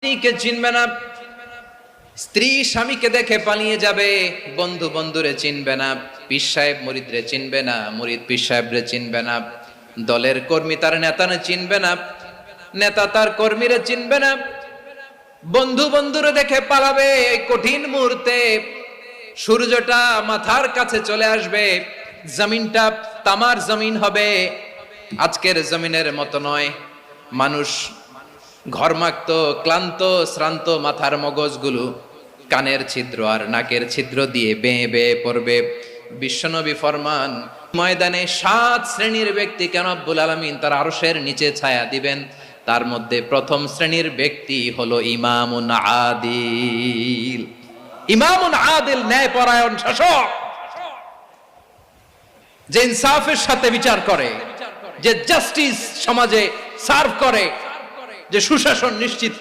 স্ত্রীকে চিনবে না, স্ত্রী স্বামীকে দেখে পালিয়ে যাবে, বন্ধু বন্ধুরে চিনবে না, পীর সাহেব মুরিদরে চিনবে না, মুরিদ পীর সাহেবরে চিনবে না, দলের কর্মী তার নেতারে চিনবে না, নেতা তার কর্মীরে চিনবে না, বন্ধু বন্ধুরে দেখে পালাবে। এই কঠিন মুহূর্তে সূর্যটা মাথার কাছে চলে আসবে, জমিনটা তামার জমিন হবে। আজকের জমিনের মতো নয়। মানুষ ঘর্মাক্ত, ক্লান্ত, শ্রান্ত মাথার মগজগুলো কানের ছিদ্র আর নাকের ছিদ্র দিয়ে বেয়ে বেয়ে পড়বে। বিশ্বনবী ফরমান, ময়দানে 7 শ্রেণীর ব্যক্তিকে রব্বুল আলামিন তার আরশের নিচে ছায়া দিবেন। তার মধ্যে প্রথম শ্রেণীর ব্যক্তি হলো ইমামুন আদিল। ইমামুন আদিল, ন্যায়পরায়ণ শাসক, যে ইনসাফের সাথে বিচার করে, যে জাস্টিস সমাজে সার্ভ করে, যে সুশাসন নিশ্চিত করে।